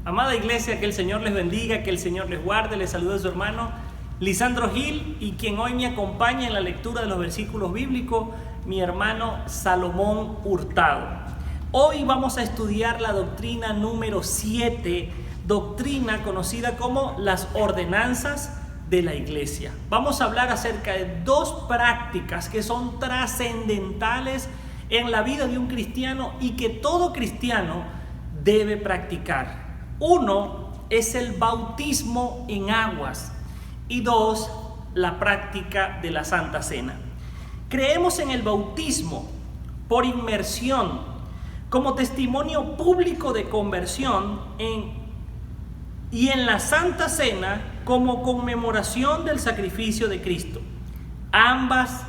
Amada iglesia, que el Señor les bendiga, que el Señor les guarde. Les saluda su hermano Lisandro Gil y quien hoy me acompaña en la lectura de los versículos bíblicos, mi hermano Salomón Hurtado. Hoy vamos a estudiar la doctrina número 7, doctrina conocida como las ordenanzas de la iglesia. Vamos a hablar acerca de dos prácticas que son trascendentales en la vida de un cristiano y que todo cristiano debe practicar. Uno es el bautismo en aguas y dos, la práctica de la Santa Cena. Creemos en el bautismo por inmersión como testimonio público de conversión y en la Santa Cena como conmemoración del sacrificio de Cristo. Ambas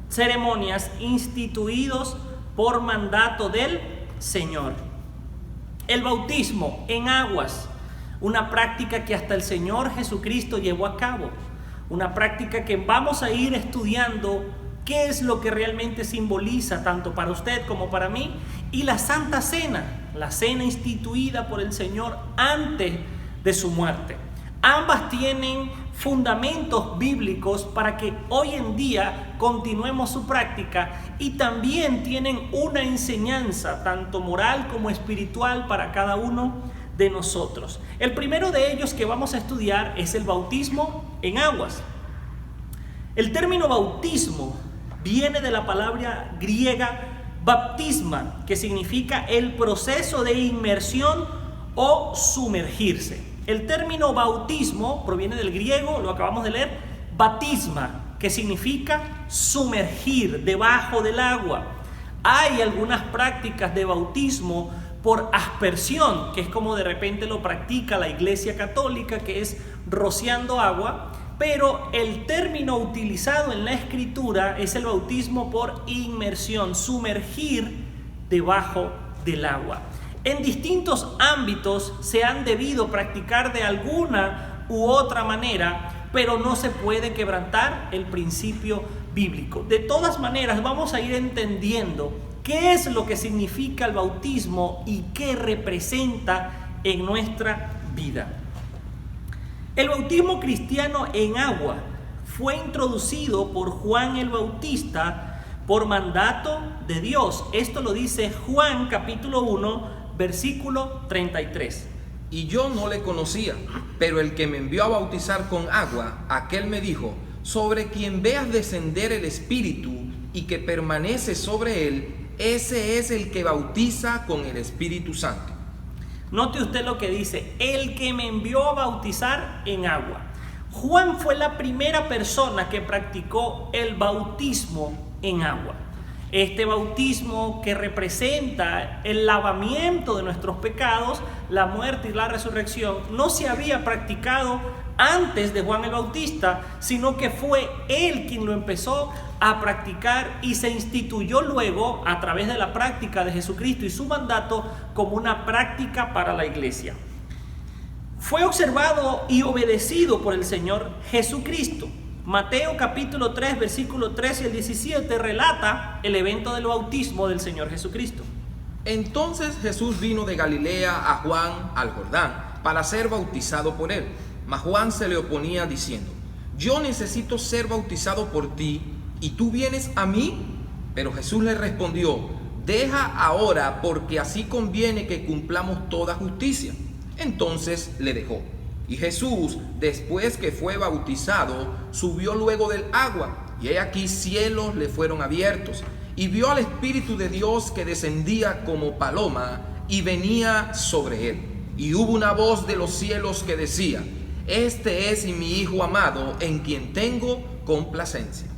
ceremonias instituidos por mandato del Señor. El bautismo en aguas, una práctica que hasta el Señor Jesucristo llevó a cabo, una práctica que vamos a ir estudiando qué es lo que realmente simboliza tanto para usted como para mí, y la Santa Cena, la cena instituida por el Señor antes de su muerte. Ambas tienen fundamentos bíblicos para que hoy en día continuemos su práctica y también tienen una enseñanza tanto moral como espiritual para cada uno de nosotros. El primero de ellos que vamos a estudiar es el bautismo en aguas. El término bautismo viene de la palabra griega baptisma, que significa el proceso de inmersión o sumergirse. El término bautismo proviene del griego, lo acabamos de leer, batisma, que significa sumergir debajo del agua. Hay algunas prácticas de bautismo por aspersión, que es como de repente lo practica la Iglesia Católica, que es rociando agua, pero el término utilizado en la Escritura es el bautismo por inmersión, sumergir debajo del agua. En distintos ámbitos se han debido practicar de alguna u otra manera, pero no se puede quebrantar el principio bíblico. De todas maneras, vamos a ir entendiendo qué es lo que significa el bautismo y qué representa en nuestra vida. El bautismo cristiano en agua fue introducido por Juan el Bautista por mandato de Dios. Esto lo dice Juan capítulo 1, versículo 33. Y yo no le conocía, pero el que me envió a bautizar con agua, aquel me dijo: sobre quien veas descender el Espíritu y que permanece sobre él, ese es el que bautiza con el Espíritu Santo. Note usted lo que dice: el que me envió a bautizar en agua. Juan fue la primera persona que practicó el bautismo en agua. Este bautismo que representa el lavamiento de nuestros pecados, la muerte y la resurrección, no se había practicado antes de Juan el Bautista, sino que fue él quien lo empezó a practicar y se instituyó luego a través de la práctica de Jesucristo y su mandato como una práctica para la iglesia. Fue observado y obedecido por el Señor Jesucristo. Mateo capítulo 3, versículo 13 y el 17 relata el evento del bautismo del Señor Jesucristo. Entonces Jesús vino de Galilea a Juan al Jordán para ser bautizado por él. Mas Juan se le oponía diciendo: yo necesito ser bautizado por ti, ¿y tú vienes a mí? Pero Jesús le respondió: deja ahora, porque así conviene que cumplamos toda justicia. Entonces le dejó. Y Jesús, después que fue bautizado, subió luego del agua, y he aquí cielos le fueron abiertos, y vio al Espíritu de Dios que descendía como paloma y venía sobre él. Y hubo una voz de los cielos que decía: este es mi Hijo amado, en quien tengo complacencia.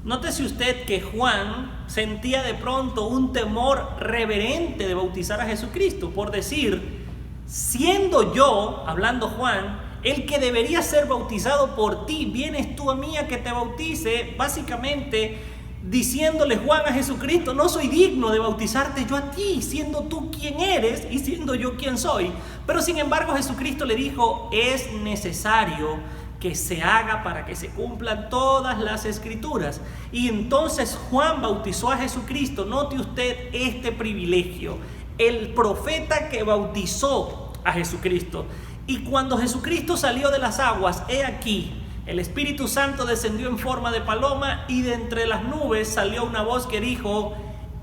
Nótese usted que Juan sentía de pronto un temor reverente de bautizar a Jesucristo, por decir: siendo yo, hablando Juan, el que debería ser bautizado por ti, vienes tú a mí a que te bautice. Básicamente diciéndole Juan a Jesucristo: no soy digno de bautizarte yo a ti, siendo tú quien eres y siendo yo quien soy. Pero sin embargo Jesucristo le dijo: es necesario que se haga para que se cumplan todas las escrituras. Y entonces Juan bautizó a Jesucristo. Note usted este privilegio: el profeta que bautizó a Jesucristo. Y cuando Jesucristo salió de las aguas, he aquí, el Espíritu Santo descendió en forma de paloma y de entre las nubes salió una voz que dijo: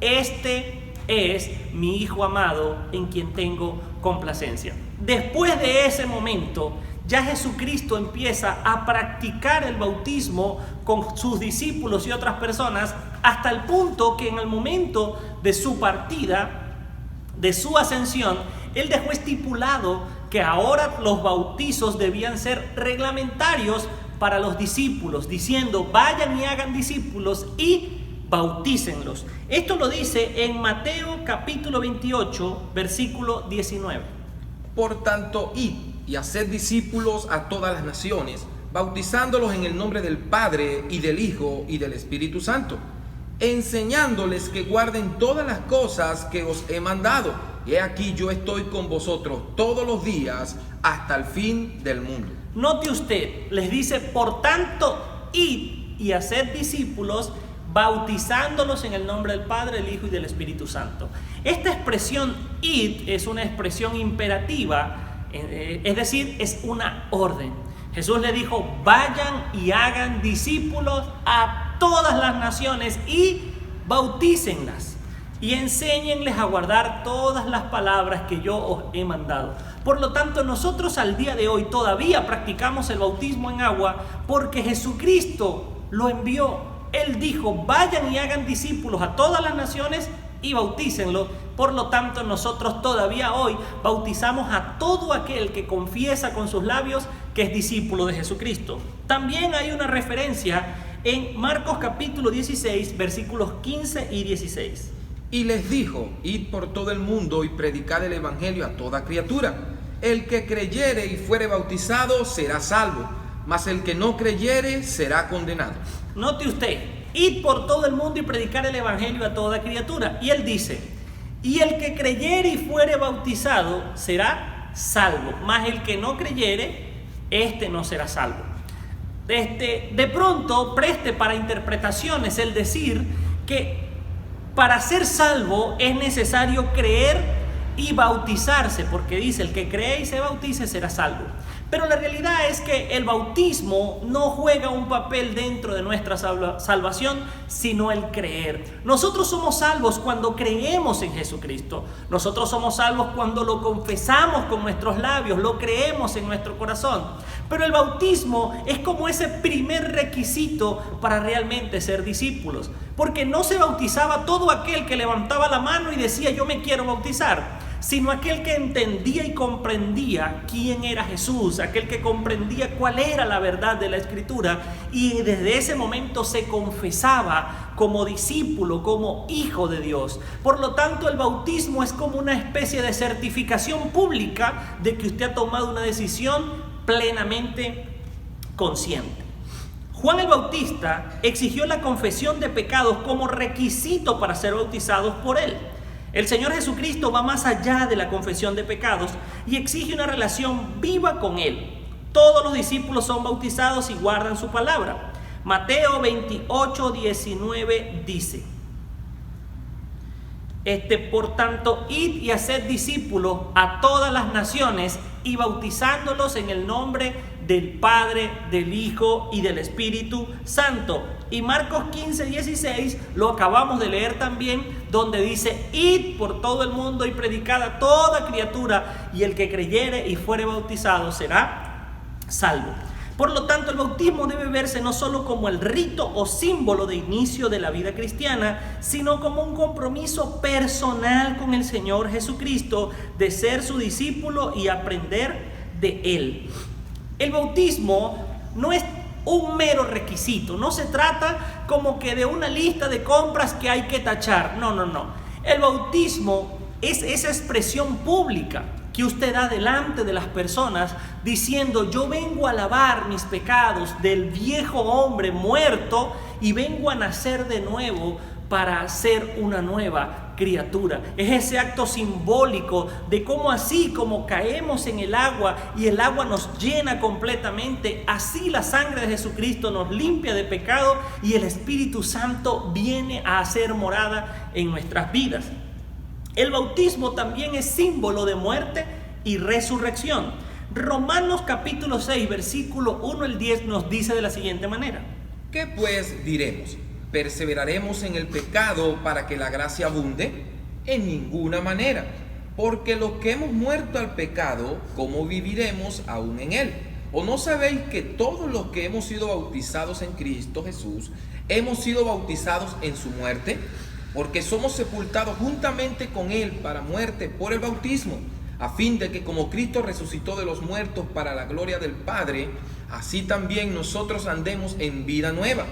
este es mi Hijo amado en quien tengo complacencia. Después de ese momento, ya Jesucristo empieza a practicar el bautismo con sus discípulos y otras personas, hasta el punto que en el momento de su partida, de su ascensión, Él dejó estipulado que ahora los bautizos debían ser reglamentarios para los discípulos, diciendo: vayan y hagan discípulos y bautícenlos. Esto lo dice en Mateo capítulo 28, versículo 19. Por tanto, id y haced discípulos a todas las naciones, bautizándolos en el nombre del Padre y del Hijo y del Espíritu Santo, enseñándoles que guarden todas las cosas que os he mandado. He aquí, yo estoy con vosotros todos los días hasta el fin del mundo. Note usted, les dice: por tanto, id y haced discípulos, bautizándolos en el nombre del Padre, del Hijo y del Espíritu Santo. Esta expresión id es una expresión imperativa, es decir, es una orden. Jesús le dijo: vayan y hagan discípulos a todas las naciones y bautícenlas y enséñenles a guardar todas las palabras que yo os he mandado. Por lo tanto, nosotros al día de hoy todavía practicamos el bautismo en agua porque Jesucristo lo envió. Él dijo: vayan y hagan discípulos a todas las naciones y bautícenlos. Por lo tanto, nosotros todavía hoy bautizamos a todo aquel que confiesa con sus labios que es discípulo de Jesucristo. También hay una referencia en Marcos capítulo 16, versículos 15 y 16. Y les dijo: id por todo el mundo y predicad el evangelio a toda criatura. El que creyere y fuere bautizado será salvo, mas el que no creyere será condenado. Note usted: id por todo el mundo y predicar el evangelio a toda criatura. Y él dice: y el que creyere y fuere bautizado será salvo, mas el que no creyere, este no será salvo. De pronto preste para interpretaciones el decir que para ser salvo es necesario creer y bautizarse, porque dice: el que cree y se bautice será salvo. Pero la realidad es que el bautismo no juega un papel dentro de nuestra salvación, sino el creer. Nosotros somos salvos cuando creemos en Jesucristo. Nosotros somos salvos cuando lo confesamos con nuestros labios, lo creemos en nuestro corazón. Pero el bautismo es como ese primer requisito para realmente ser discípulos, porque no se bautizaba todo aquel que levantaba la mano y decía: yo me quiero bautizar, sino aquel que entendía y comprendía quién era Jesús, aquel que comprendía cuál era la verdad de la Escritura, y desde ese momento se confesaba como discípulo, como hijo de Dios. Por lo tanto, el bautismo es como una especie de certificación pública de que usted ha tomado una decisión plenamente consciente. Juan el Bautista exigió la confesión de pecados como requisito para ser bautizados por él. El Señor Jesucristo va más allá de la confesión de pecados y exige una relación viva con Él. Todos los discípulos son bautizados y guardan su palabra. Mateo 28, 19 dice: por tanto, id y haced discípulos a todas las naciones y bautizándolos en el nombre del Padre, del Hijo y del Espíritu Santo. Y Marcos 15, 16 lo acabamos de leer también, donde dice: id por todo el mundo y predicad a toda criatura, y el que creyere y fuere bautizado será salvo. Por lo tanto, el bautismo debe verse no solo como el rito o símbolo de inicio de la vida cristiana, sino como un compromiso personal con el Señor Jesucristo de ser su discípulo y aprender de Él. El bautismo no es un mero requisito, no se trata como que de una lista de compras que hay que tachar. No. El bautismo es esa expresión pública que usted da delante de las personas diciendo: yo vengo a lavar mis pecados del viejo hombre muerto y vengo a nacer de nuevo para ser una nueva criatura. Es ese acto simbólico de cómo así como caemos en el agua y el agua nos llena completamente, así la sangre de Jesucristo nos limpia de pecado y el Espíritu Santo viene a hacer morada en nuestras vidas. El bautismo también es símbolo de muerte y resurrección. Romanos capítulo 6, versículo 1 al 10 nos dice de la siguiente manera: ¿Qué pues diremos? ¿Perseveraremos en el pecado para que la gracia abunde? En ninguna manera, porque los que hemos muerto al pecado, ¿cómo viviremos aún en él? ¿O no sabéis que todos los que hemos sido bautizados en Cristo Jesús, hemos sido bautizados en su muerte? Porque somos sepultados juntamente con él para muerte por el bautismo, a fin de que como Cristo resucitó de los muertos para la gloria del Padre, así también nosotros andemos en vida nueva.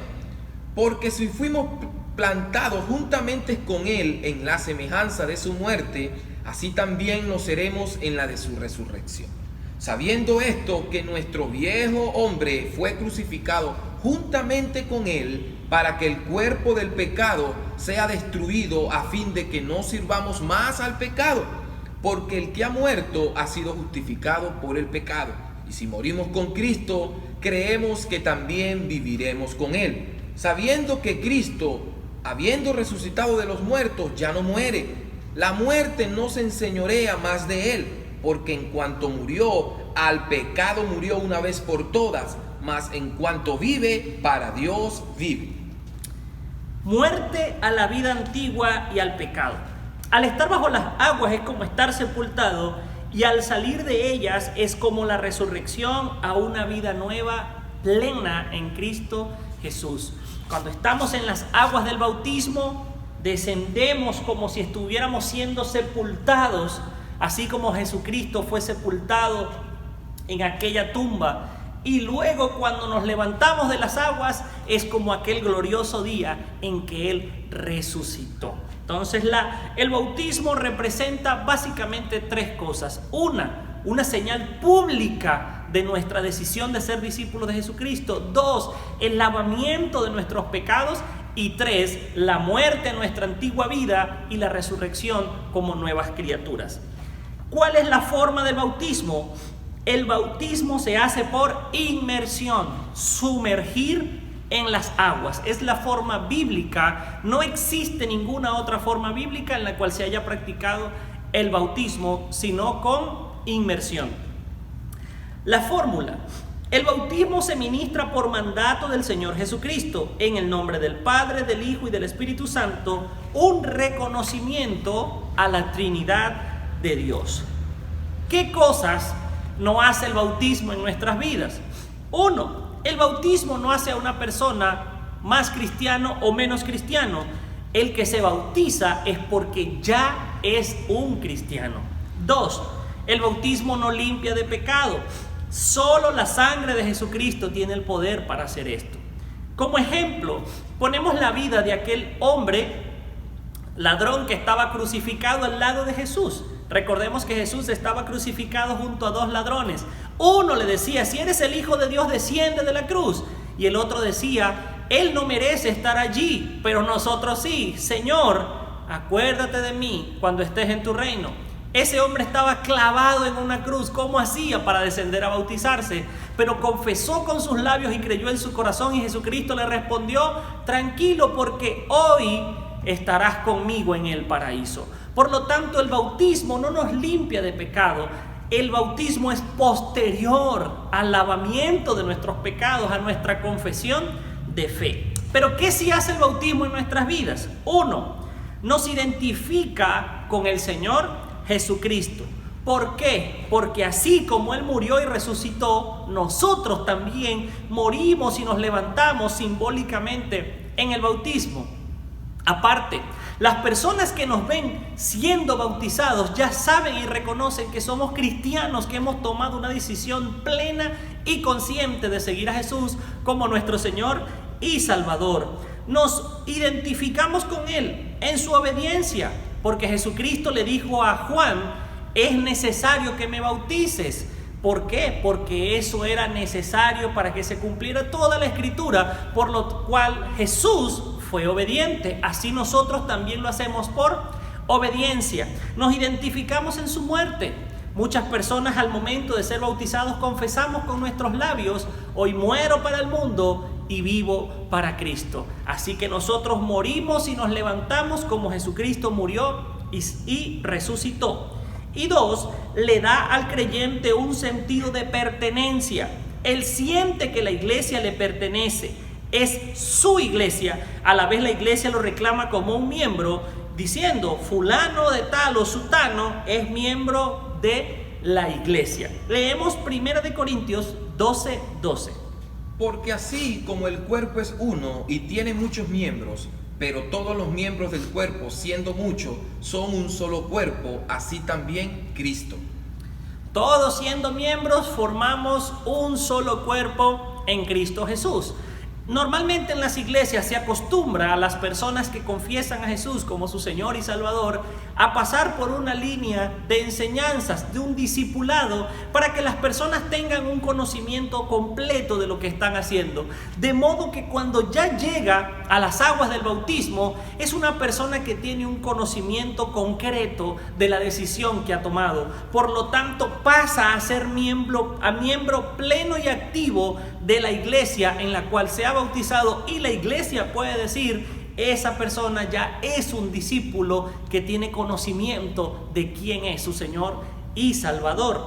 Porque si fuimos plantados juntamente con él en la semejanza de su muerte, así también lo seremos en la de su resurrección. Sabiendo esto, que nuestro viejo hombre fue crucificado juntamente con él, para que el cuerpo del pecado sea destruido, a fin de que no sirvamos más al pecado. Porque el que ha muerto ha sido justificado por el pecado. Y si morimos con Cristo, creemos que también viviremos con él, sabiendo que Cristo, habiendo resucitado de los muertos, ya no muere. La muerte no se enseñorea más de él, porque en cuanto murió, al pecado murió una vez por todas, mas en cuanto vive, para Dios vive. Muerte a la vida antigua y al pecado. Al estar bajo las aguas es como estar sepultado, y al salir de ellas es como la resurrección a una vida nueva, plena en Cristo Jesús. Cuando estamos en las aguas del bautismo, descendemos como si estuviéramos siendo sepultados, así como Jesucristo fue sepultado en aquella tumba. Y luego cuando nos levantamos de las aguas es como aquel glorioso día en que Él resucitó. Entonces el bautismo representa básicamente tres cosas. Una señal pública de nuestra decisión de ser discípulos de Jesucristo. 2, el lavamiento de nuestros pecados. Y 3, la muerte en nuestra antigua vida y la resurrección como nuevas criaturas. ¿Cuál es la forma del bautismo? El bautismo se hace por inmersión, sumergir en las aguas. Es la forma bíblica. No existe ninguna otra forma bíblica en la cual se haya practicado el bautismo, sino con inmersión. La fórmula: el bautismo se ministra por mandato del Señor Jesucristo, en el nombre del Padre, del Hijo y del Espíritu Santo, un reconocimiento a la Trinidad de Dios. ¿Qué cosas no hace el bautismo en nuestras vidas? 1, el bautismo no hace a una persona más cristiano o menos cristiano. El que se bautiza es porque ya es un cristiano. 2, el bautismo no limpia de pecado. Solo la sangre de Jesucristo tiene el poder para hacer esto. Como ejemplo, ponemos la vida de aquel hombre ladrón que estaba crucificado al lado de Jesús. Recordemos que Jesús estaba crucificado junto a 2 ladrones. Uno le decía: si eres el Hijo de Dios, desciende de la cruz. Y el otro decía: Él no merece estar allí, pero nosotros sí. Señor, acuérdate de mí cuando estés en tu reino. Ese hombre estaba clavado en una cruz. ¿Cómo hacía para descender a bautizarse? Pero confesó con sus labios y creyó en su corazón, y Jesucristo le respondió: tranquilo, porque hoy estarás conmigo en el paraíso. Por lo tanto, el bautismo no nos limpia de pecado. El bautismo es posterior al lavamiento de nuestros pecados, a nuestra confesión de fe. Pero ¿qué sí hace el bautismo en nuestras vidas? 1, nos identifica con el Señor Jesucristo. ¿Por qué? Porque así como Él murió y resucitó, nosotros también morimos y nos levantamos simbólicamente en el bautismo. Aparte, las personas que nos ven siendo bautizados ya saben y reconocen que somos cristianos, que hemos tomado una decisión plena y consciente de seguir a Jesús como nuestro Señor y Salvador. Nos identificamos con Él en su obediencia, porque Jesucristo le dijo a Juan: es necesario que me bautices. ¿Por qué? Porque eso era necesario para que se cumpliera toda la Escritura, por lo cual Jesús fue obediente. Así nosotros también lo hacemos por obediencia. Nos identificamos en su muerte. Muchas personas al momento de ser bautizados confesamos con nuestros labios: hoy muero para el mundo y vivo para Cristo. Así que nosotros morimos y nos levantamos como Jesucristo murió y resucitó. Y 2, le da al creyente un sentido de pertenencia. Él siente que la iglesia le pertenece, es su iglesia. A la vez la iglesia lo reclama como un miembro, diciendo, fulano de tal o sutano es miembro de la iglesia. Leemos 1 Corintios 12:12. Porque así como el cuerpo es uno y tiene muchos miembros, pero todos los miembros del cuerpo, siendo muchos, son un solo cuerpo, así también Cristo. Todos siendo miembros formamos un solo cuerpo en Cristo Jesús. Normalmente en las iglesias se acostumbra a las personas que confiesan a Jesús como su Señor y Salvador a pasar por una línea de enseñanzas, de un discipulado, para que las personas tengan un conocimiento completo de lo que están haciendo. De modo que cuando ya llega a las aguas del bautismo, es una persona que tiene un conocimiento concreto de la decisión que ha tomado. Por lo tanto, pasa a ser miembro pleno y activo de la iglesia en la cual se ha bautizado, y la iglesia puede decir, esa persona ya es un discípulo que tiene conocimiento de quién es su Señor y Salvador.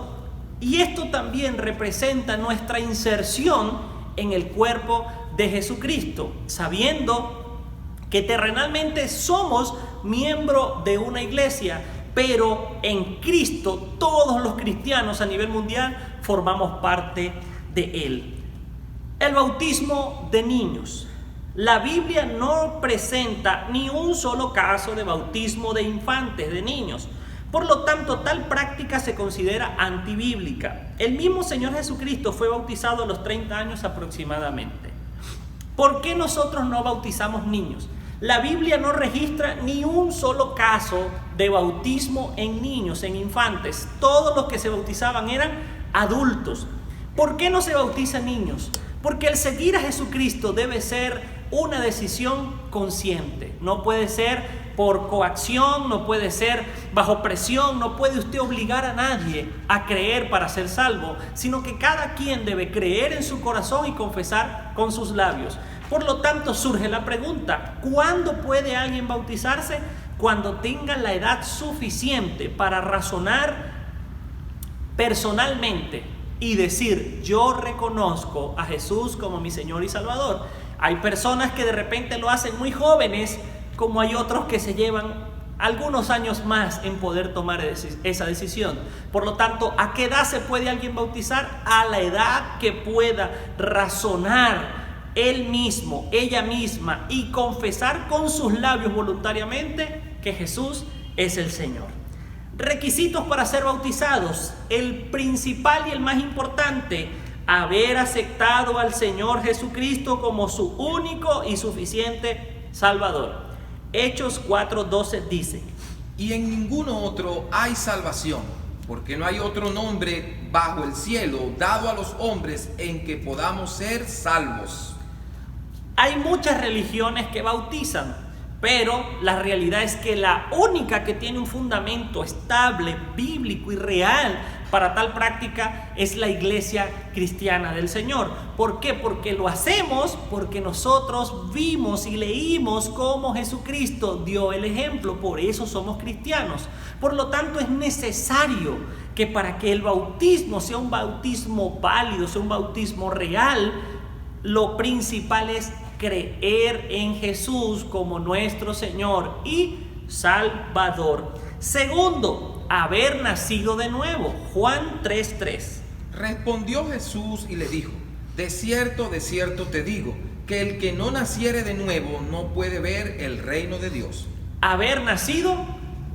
Y esto también representa nuestra inserción en el cuerpo de Jesucristo, sabiendo que terrenalmente somos miembro de una iglesia, pero en Cristo todos los cristianos a nivel mundial formamos parte de Él. El bautismo de niños. La Biblia no presenta ni un solo caso de bautismo de infantes, de niños. Por lo tanto, tal práctica se considera antibíblica. El mismo Señor Jesucristo fue bautizado a los 30 años aproximadamente. ¿Por qué nosotros no bautizamos niños? La Biblia no registra ni un solo caso de bautismo en niños, en infantes. Todos los que se bautizaban eran adultos. ¿Por qué no se bautizan niños? Porque el seguir a Jesucristo debe ser una decisión consciente. No puede ser por coacción, no puede ser bajo presión, no puede usted obligar a nadie a creer para ser salvo, sino que cada quien debe creer en su corazón y confesar con sus labios. Por lo tanto, surge la pregunta, ¿cuándo puede alguien bautizarse? Cuando tenga la edad suficiente para razonar personalmente y decir, yo reconozco a Jesús como mi Señor y Salvador. Hay personas que de repente lo hacen muy jóvenes, como hay otros que se llevan algunos años más en poder tomar esa decisión. Por lo tanto, ¿a qué edad se puede alguien bautizar? A la edad que pueda razonar él mismo, ella misma, y confesar con sus labios voluntariamente que Jesús es el Señor. Requisitos para ser bautizados. El principal y el más importante, haber aceptado al Señor Jesucristo como su único y suficiente Salvador. Hechos 4:12 dice: Y en ninguno otro hay salvación, porque no hay otro nombre bajo el cielo dado a los hombres en que podamos ser salvos. Hay muchas religiones que bautizan, pero la realidad es que la única que tiene un fundamento estable, bíblico y real para tal práctica es la iglesia cristiana del Señor. ¿Por qué? Porque lo hacemos porque nosotros vimos y leímos cómo Jesucristo dio el ejemplo. Por eso somos cristianos. Por lo tanto, es necesario que para que el bautismo sea un bautismo válido, sea un bautismo real, lo principal es creer en Jesús como nuestro Señor y Salvador. Segundo, haber nacido de nuevo. Juan 3:3. Respondió Jesús y le dijo: de cierto te digo, que el que no naciere de nuevo no puede ver el reino de Dios. Haber nacido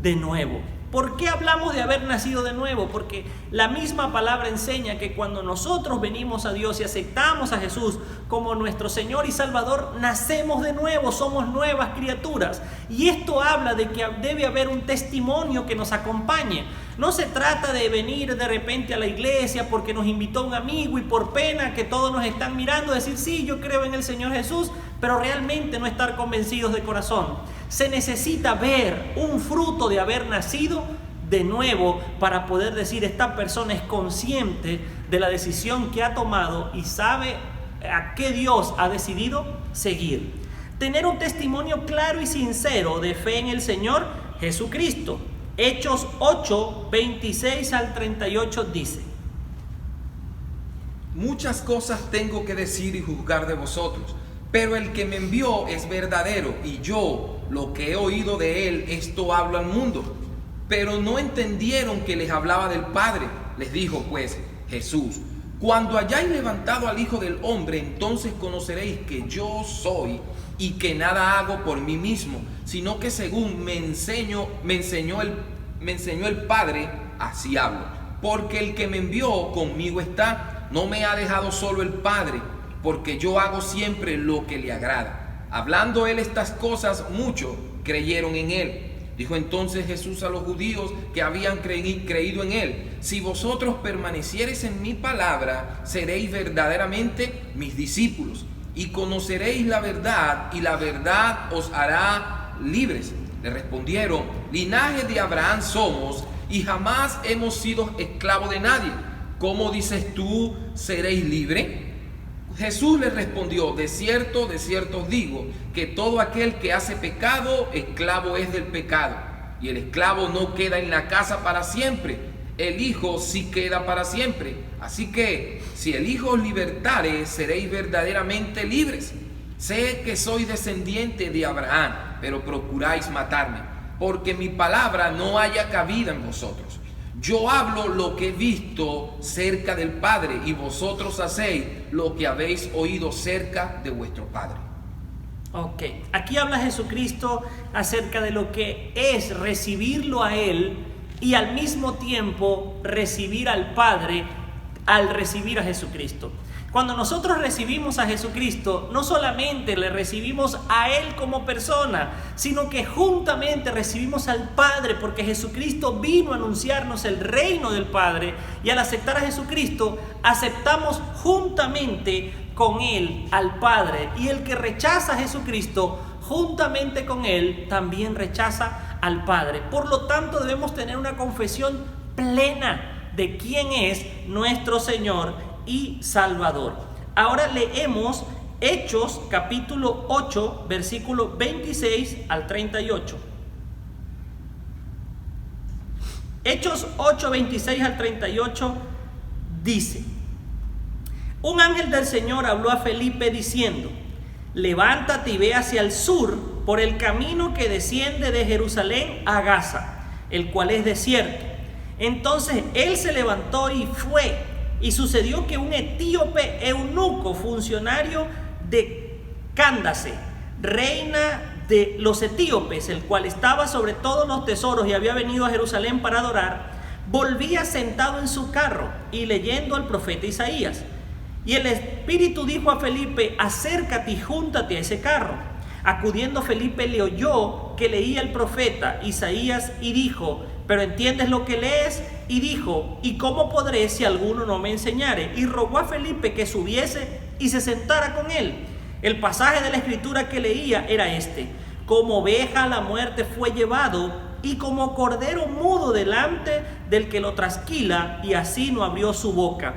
de nuevo. ¿Por qué hablamos de haber nacido de nuevo? Porque la misma palabra enseña que cuando nosotros venimos a Dios y aceptamos a Jesús como nuestro Señor y Salvador, nacemos de nuevo, somos nuevas criaturas. Y esto habla de que debe haber un testimonio que nos acompañe. No se trata de venir de repente a la iglesia porque nos invitó un amigo y por pena que todos nos están mirando, decir sí, yo creo en el Señor Jesús, pero realmente no estar convencidos de corazón. Se necesita ver un fruto de haber nacido de nuevo para poder decir, esta persona es consciente de la decisión que ha tomado y sabe a qué Dios ha decidido seguir. Tener un testimonio claro y sincero de fe en el Señor Jesucristo. Hechos 8, 26 al 38 dice: muchas cosas tengo que decir y juzgar de vosotros, pero el que me envió es verdadero, y yo lo que he oído de él, esto hablo al mundo. Pero no entendieron que les hablaba del Padre. Les dijo pues Jesús: cuando hayáis levantado al Hijo del Hombre, entonces conoceréis que yo soy, y que nada hago por mí mismo, sino que según me enseñó el Padre, así hablo. Porque el que me envió conmigo está, no me ha dejado solo el Padre, porque yo hago siempre lo que le agrada. Hablando él estas cosas, muchos creyeron en él. Dijo entonces Jesús a los judíos que habían creído en él: si vosotros permaneciereis en mi palabra, seréis verdaderamente mis discípulos, y conoceréis la verdad, y la verdad os hará libres. Le respondieron: linaje de Abraham somos, y jamás hemos sido esclavos de nadie. ¿Cómo dices tú, seréis libres? Jesús les respondió: de cierto os digo, que todo aquel que hace pecado, esclavo es del pecado. Y el esclavo no queda en la casa para siempre, el Hijo sí queda para siempre. Así que, si el Hijo os libertare, seréis verdaderamente libres. Sé que sois descendiente de Abraham, pero procuráis matarme, porque mi palabra no haya cabida en vosotros. Yo hablo lo que he visto cerca del Padre, y vosotros hacéis lo que habéis oído cerca de vuestro Padre. Ok, aquí habla Jesucristo acerca de lo que es recibirlo a Él y al mismo tiempo recibir al Padre al recibir a Jesucristo. Cuando nosotros recibimos a Jesucristo, no solamente le recibimos a Él como persona, sino que juntamente recibimos al Padre, porque Jesucristo vino a anunciarnos el reino del Padre, y al aceptar a Jesucristo, aceptamos juntamente con Él al Padre. Y el que rechaza a Jesucristo, juntamente con Él, también rechaza al Padre. Por lo tanto, debemos tener una confesión plena de quién es nuestro Señor y Salvador. Ahora leemos Hechos capítulo 8, versículo 26 al 38. Hechos 8, 26 al 38 dice: un ángel del Señor habló a Felipe diciendo: levántate y ve hacia el sur por el camino que desciende de Jerusalén a Gaza, el cual es desierto. Entonces él se levantó y fue. Y sucedió que un etíope eunuco, funcionario de Cándace, reina de los etíopes, el cual estaba sobre todos los tesoros y había venido a Jerusalén para adorar, volvía sentado en su carro y leyendo al profeta Isaías. Y el Espíritu dijo a Felipe: acércate y júntate a ese carro. Acudiendo Felipe le oyó que leía el profeta Isaías y dijo: ¿pero entiendes lo que lees? Y dijo: ¿y cómo podré si alguno no me enseñare? Y rogó a Felipe que subiese y se sentara con él. El pasaje de la escritura que leía era este: como oveja a la muerte fue llevado, y como cordero mudo delante del que lo trasquila, y así no abrió su boca.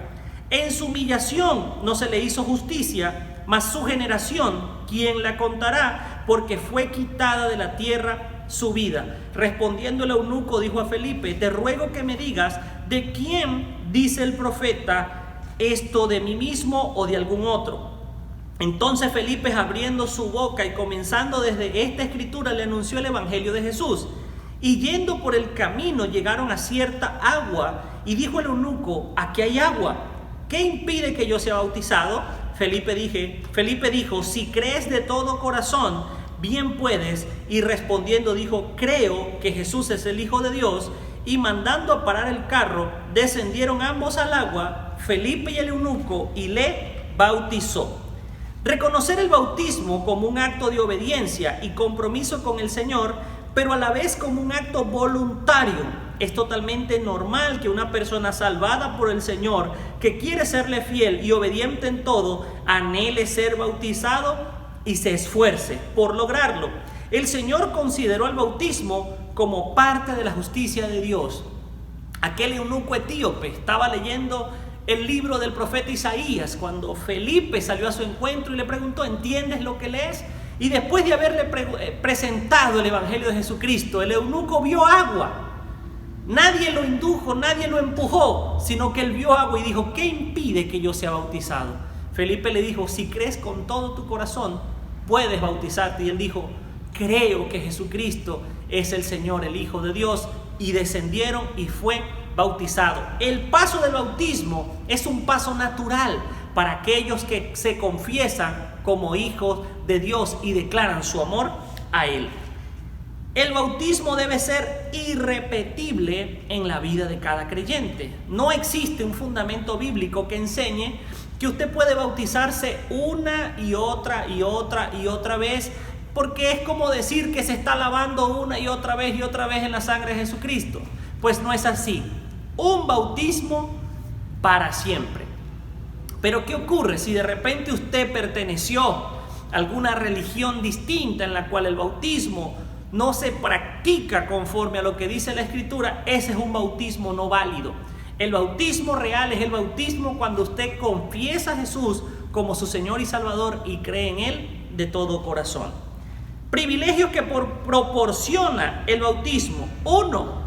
En su humillación no se le hizo justicia, mas su generación, ¿quién la contará? Porque fue quitada de la tierra su vida. Respondiendo el eunuco dijo a Felipe: te ruego que me digas, ¿de quién dice el profeta esto, de mí mismo o de algún otro? Entonces Felipe, abriendo su boca y comenzando desde esta escritura, le anunció el evangelio de Jesús. Y yendo por el camino llegaron a cierta agua, y dijo el eunuco: aquí hay agua, ¿qué impide que yo sea bautizado? Felipe dijo: si crees de todo corazón, bien puedes. Y respondiendo dijo: creo que Jesús es el Hijo de Dios. Y mandando a parar el carro, descendieron ambos al agua, Felipe y el eunuco, y le bautizó. Reconocer el bautismo como un acto de obediencia y compromiso con el Señor, pero a la vez como un acto voluntario. Es totalmente normal que una persona salvada por el Señor, que quiere serle fiel y obediente en todo, anhele ser bautizado y se esfuerce por lograrlo. El Señor consideró el bautismo como parte de la justicia de Dios. Aquel eunuco etíope estaba leyendo el libro del profeta Isaías cuando Felipe salió a su encuentro y le preguntó: ¿entiendes lo que lees? Y después de haberle presentado el evangelio de Jesucristo, el eunuco vio agua. Nadie lo indujo, nadie lo empujó, sino que él vio agua y dijo: ¿qué impide que yo sea bautizado? Felipe le dijo: si crees con todo tu corazón, puedes bautizarte. Y él dijo: creo que Jesucristo es el Señor, el Hijo de Dios. Y descendieron y fue bautizado. El paso del bautismo es un paso natural para aquellos que se confiesan como hijos de Dios y declaran su amor a Él. El bautismo debe ser irrepetible en la vida de cada creyente. No existe un fundamento bíblico que enseñe que usted puede bautizarse una y otra y otra y otra vez, porque es como decir que se está lavando una y otra vez en la sangre de Jesucristo. Pues no es así. Un bautismo para siempre. Pero ¿qué ocurre si de repente usted perteneció a alguna religión distinta en la cual el bautismo no se practica conforme a lo que dice la Escritura? Ese es un bautismo no válido. El bautismo real es el bautismo cuando usted confiesa a Jesús como su Señor y Salvador y cree en Él de todo corazón. Privilegios que proporciona el bautismo. 1.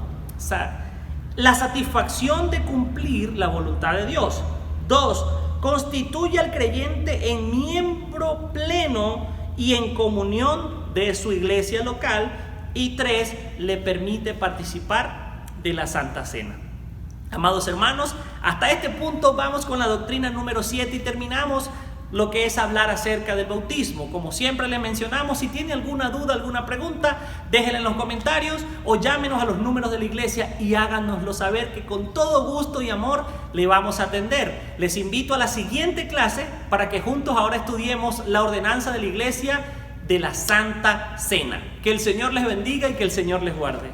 La satisfacción de cumplir la voluntad de Dios. 2. Constituye al creyente en miembro pleno y en comunión de su iglesia local. Y 3. Le permite participar de la Santa Cena. Amados hermanos, hasta este punto vamos con la doctrina número 7 y terminamos lo que es hablar acerca del bautismo. Como siempre le mencionamos, si tiene alguna duda, alguna pregunta, déjenla en los comentarios o llámenos a los números de la iglesia y háganoslo saber, que con todo gusto y amor le vamos a atender. Les invito a la siguiente clase para que juntos ahora estudiemos la ordenanza de la iglesia de la Santa Cena. Que el Señor les bendiga y que el Señor les guarde.